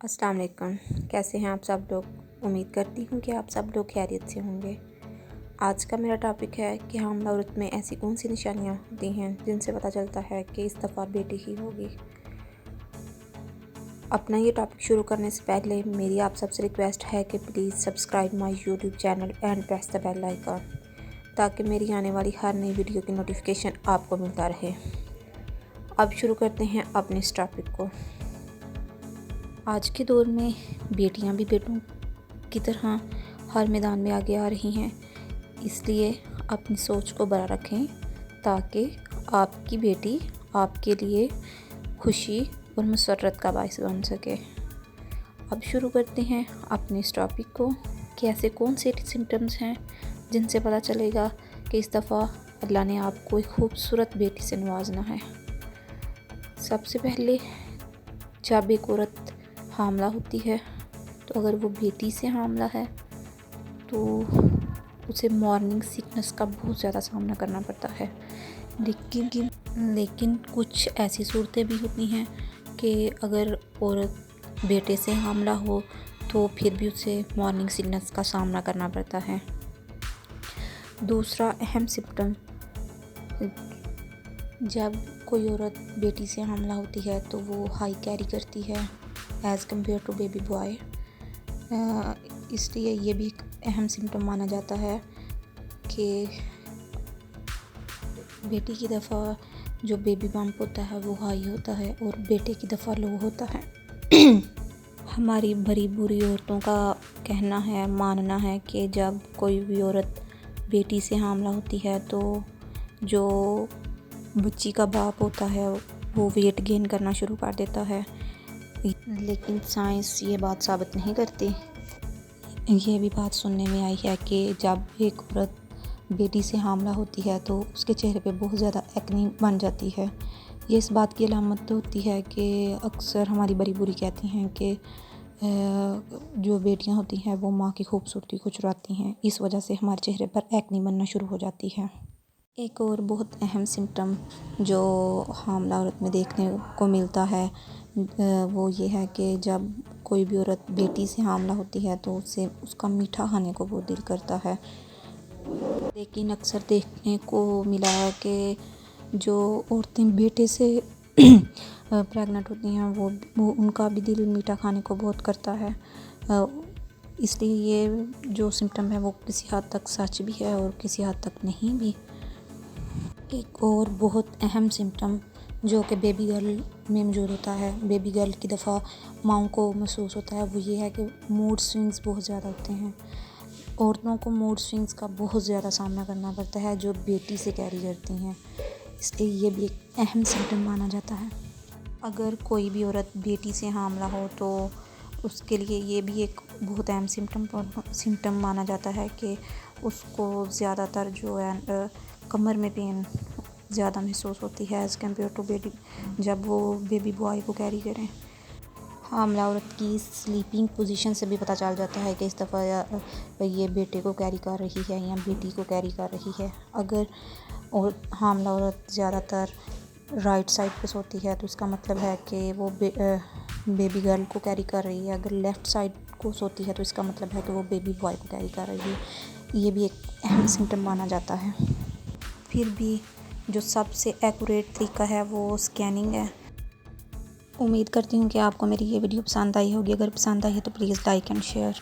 अस्सलाम वालेकुम। कैसे हैं आप सब लोग। उम्मीद करती हूँ कि आप सब लोग खैरियत से होंगे। आज का मेरा टॉपिक है कि हामिला औरत में ऐसी कौन सी निशानियाँ होती हैं जिनसे पता चलता है कि इस दफ़ा बेटी ही होगी। अपना ये टॉपिक शुरू करने से पहले मेरी आप सबसे रिक्वेस्ट है कि please subscribe my YouTube channel and press the bell icon, ताकि मेरी आने वाली हर नई वीडियो की नोटिफिकेशन आपको मिलता रहे। अब शुरू करते हैं अपने इस टॉपिक को। आज के दौर में बेटियां भी बेटों की तरह हर मैदान में आगे आ रही हैं, इसलिए अपनी सोच को बड़ा रखें ताकि आपकी बेटी आपके लिए खुशी और मसरत का बायस बन सके। अब शुरू करते हैं अपने इस टॉपिक को कि ऐसे कौन से सिम्टम्स हैं जिनसे पता चलेगा कि इस दफ़ा अल्लाह ने आपको एक खूबसूरत बेटी से नवाजना है। सबसे पहले, जब एक औरत हामला होती है तो अगर वो बेटी से हामला है तो उसे मॉर्निंग सिकनेस का बहुत ज़्यादा सामना करना पड़ता है। लेकिन कुछ ऐसी सूरतें भी होती हैं कि अगर औरत बेटे से हामला हो तो फिर भी उसे मॉर्निंग सिकनेस का सामना करना पड़ता है। दूसरा अहम सिम्टम, जब कोई औरत बेटी से हामला होती है तो वो हाई कैरी करती है as compared to baby boy. इसलिए ये भी एक अहम सिम्टम माना जाता है कि बेटी की दफ़ा जो बेबी बम्प होता है वो हाई होता है और बेटे की दफ़ा लो होता है। हमारी भरी बुरी औरतों का कहना है, मानना है कि जब कोई भी औरत बेटी से हामला होती है तो जो बच्ची का बाप होता है वो वेट गेन करना शुरू कर देता है। लेकिन साइंस ये बात साबित नहीं करती। ये भी बात सुनने में आई है कि जब एक औरत बेटी से हामला होती है तो उसके चेहरे पे बहुत ज़्यादा एक्ने बन जाती है। ये इस बात की अलामत होती है कि अक्सर हमारी बड़ी बुरी कहती हैं कि जो बेटियां होती हैं वो माँ की खूबसूरती को चुराती हैं, इस वजह से हमारे चेहरे पर एक्ने बनना शुरू हो जाती है। एक और बहुत अहम सिम्टम जो हामला औरत में देखने को मिलता है वो ये है कि जब कोई भी औरत बेटी से हामला होती है तो उसका मीठा खाने को बहुत दिल करता है। लेकिन अक्सर देखने को मिला है कि जो औरतें बेटे से प्रेग्नेंट होती हैं वो उनका भी दिल मीठा खाने को बहुत करता है। इसलिए ये जो सिम्टम है वो किसी हद तक सच भी है और किसी हद तक नहीं भी। एक और बहुत अहम सिम्टम जो कि बेबी गर्ल में मौजूद होता है, बेबी गर्ल की दफ़ा माँओं को महसूस होता है, वो ये है कि मूड स्विंग्स बहुत ज़्यादा होते हैं। औरतों को मूड स्विंग्स का बहुत ज़्यादा सामना करना पड़ता है जो बेटी से कैरी करती हैं, इसलिए ये भी एक अहम सिम्टम माना जाता है। अगर कोई भी औरत बेटी से हामला हो तो उसके लिए ये भी एक बहुत अहम सिम्टम माना जाता है कि उसको ज़्यादातर जो है कमर में पेन ज़्यादा महसूस होती है एज़ कम्पेयर टू बेबी जब वो बेबी बॉय को कैरी करें। हामला औरत की स्लीपिंग पोजीशन से भी पता चल जाता है कि इस दफ़ा ये बेटे को कैरी कर रही है या बेटी को कैरी कर रही है। अगर और हामला औरत ज़्यादातर राइट साइड पे सोती है तो इसका मतलब है कि वो बेबी गर्ल को कैरी कर रही है। अगर लेफ़्ट साइड को सोती है तो इसका मतलब है कि वो बेबी बॉय को कैरी कर रही है। ये भी एक अहम सिम्टम माना जाता है। फिर भी जो सबसे एक्यूरेट तरीका है वो स्कैनिंग है। उम्मीद करती हूँ कि आपको मेरी ये वीडियो पसंद आई होगी। अगर पसंद आई है तो प्लीज़ लाइक एंड शेयर।